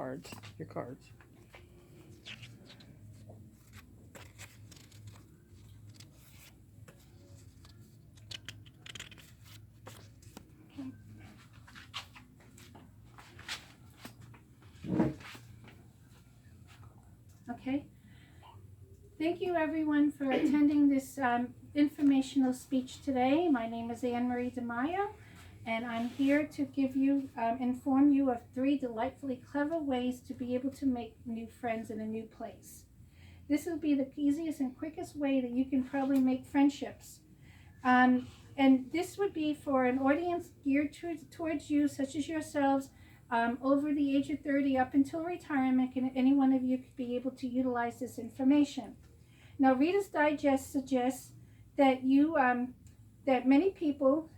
cards. Your cards. Okay. Thank you everyone for attending this informational speech today. My name is Anne Marie DeMaio, and I'm here to give you, inform you of 3 delightfully clever ways to be able to make new friends in a new place. This will be the easiest and quickest way that you can probably make friendships. And this would be for an audience geared towards you, such as yourselves, over the age of 30 up until retirement, and any one of you could be able to utilize this information. Now, Reader's Digest suggests that that many people,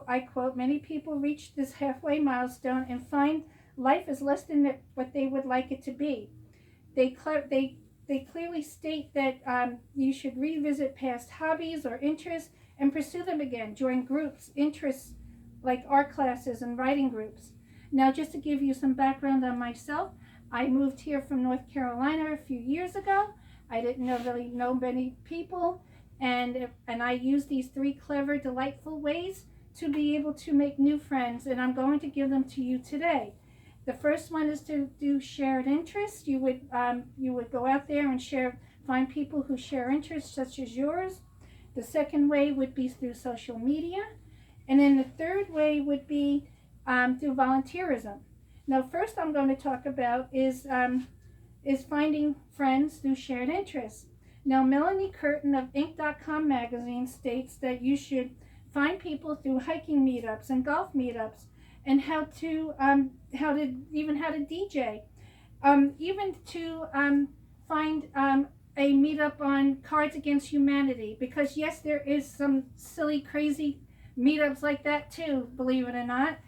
I quote, many people reach this halfway milestone and find life is less than what they would like it to be. They clearly state that you should revisit past hobbies or interests and pursue them again. Join groups, interests like art classes and writing groups. Now, just to give you some background on myself, I moved here from North Carolina a few years ago. I didn't really know many people, and I used these 3 clever, delightful ways to be able to make new friends, and I'm going to give them to you today. The first one is to do shared interests. You would go out there and find people who share interests such as yours. The second way would be through social media, and then the third way would be through volunteerism. Now, first I'm going to talk about is finding friends through shared interests. Now, Melanie Curtin of Inc.com magazine states that you should find people through hiking meetups and golf meetups, and how to DJ, even to find a meetup on Cards Against Humanity, because yes, there is some silly, crazy meetups like that too, believe it or not.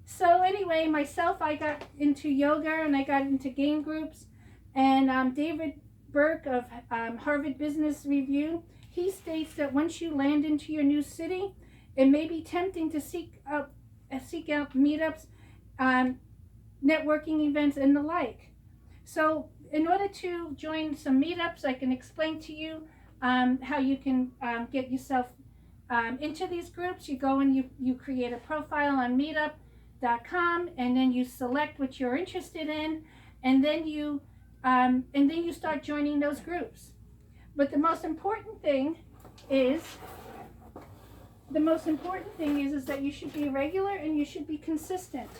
So anyway, myself, I got into yoga and I got into game groups, and David Burke of Harvard Business Review, he states that once you land into your new city, it may be tempting to seek out meetups, networking events, and the like. So in order to join some meetups, I can explain to you how you can get yourself into these groups. You go and you create a profile on meetup.com, and then you select what you're interested in, and then you start joining those groups. But the most important thing is that you should be regular and you should be consistent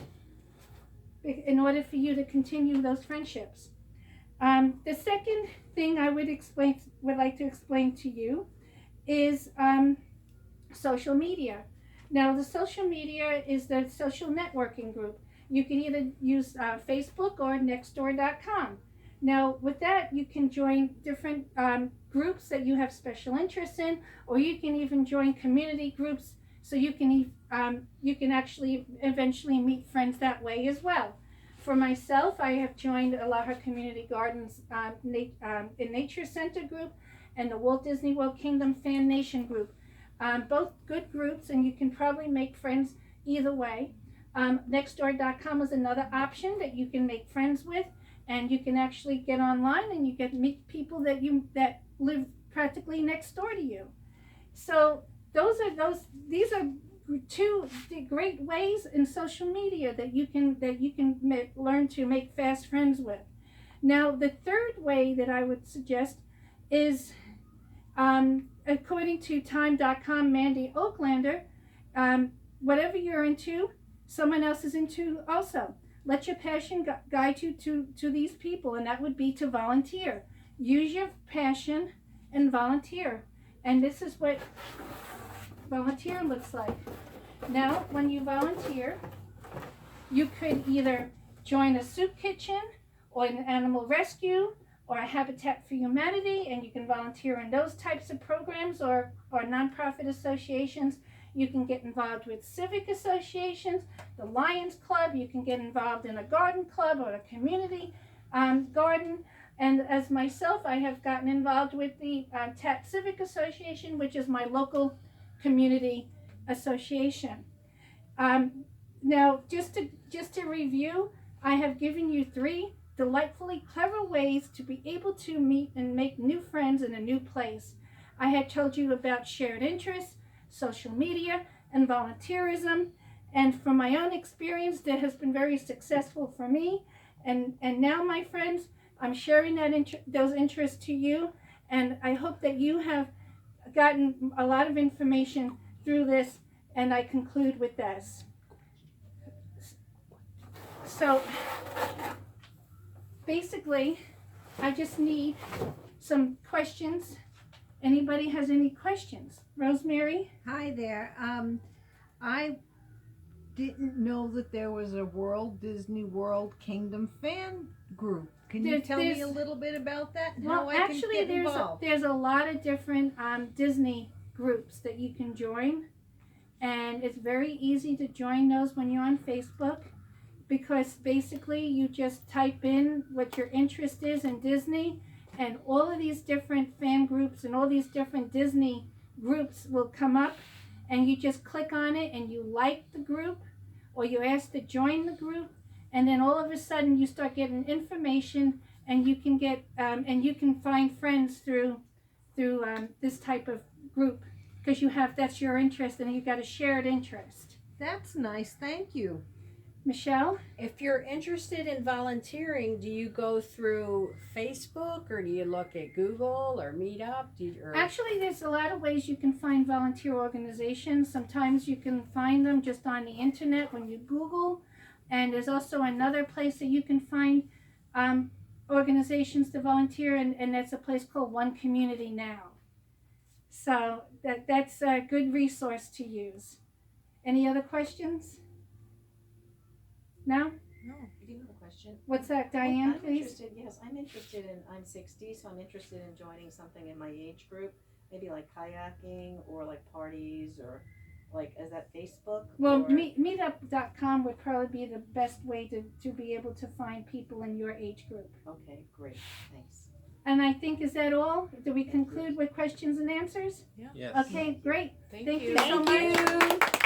in order for you to continue those friendships. The second thing I would like to explain to you is social media. Now, the social media is the social networking group. You can either use Facebook or Nextdoor.com. Now, with that, you can join different groups that you have special interests in, or you can even join community groups, so you can actually eventually meet friends that way as well. For myself, I have joined Aloha Community Gardens in Nature Center group and the Walt Disney World Kingdom Fan Nation group. Both good groups, and you can probably make friends either way. Nextdoor.com is another option that you can make friends with, and you can actually get online and you can meet people that live practically next door to you. So these are 2 great ways in social media that you can learn to make fast friends with. Now, the third way that I would suggest is, according to Time.com, Mandy Oaklander, whatever you're into, someone else is into also. Let your passion guide you to these people, and that would be to volunteer. Use your passion and volunteer. And this is what volunteer looks like. Now, when you volunteer, you could either join a soup kitchen or an animal rescue or a Habitat for Humanity, and you can volunteer in those types of programs or nonprofit associations. You can get involved with civic associations, the Lions Club. You can get involved in a garden club or a community garden. And as myself, I have gotten involved with the TAT Civic Association, which is my local community association. Now, just to review, I have given you 3 delightfully clever ways to be able to meet and make new friends in a new place. I had told you about shared interests, social media, and volunteerism. And from my own experience, that has been very successful for me. And now, my friends, I'm sharing those interests to you. And I hope that you have gotten a lot of information through this. And I conclude with this. So basically, I just need some questions. Anybody has any questions? Rosemary? Hi there. I didn't know that there was a Disney World Kingdom fan group. Can you tell me a little bit about that and how I can get involved? There's a lot of different Disney groups that you can join, and it's very easy to join those when you're on Facebook, because basically you just type in what your interest is in Disney, and all of these different fan groups and all these different Disney groups will come up, and you just click on it and you like the group, or you ask to join the group, and then all of a sudden you start getting information, and you can get and you can find friends through this type of group, because that's your interest and you've got a shared interest. That's nice. Thank you. Michelle? If you're interested in volunteering, do you go through Facebook, or do you look at Google or Meetup? Actually, there's a lot of ways you can find volunteer organizations. Sometimes you can find them just on the internet when you Google, and there's also another place that you can find organizations to volunteer, and that's a place called One Community Now. So that's a good resource to use. Any other questions? No? No, I do have a question. What's that, Diane, please? I'm interested in, I'm 60, so I'm interested in joining something in my age group, maybe like kayaking or like parties, or like, is that Facebook? Well, or... meetup.com would probably be the best way to be able to find people in your age group. Okay, great, thanks. And I think, is that all? Do we conclude with questions and answers? Yes. Okay, great. Thank Thank you. you so much. Thank you.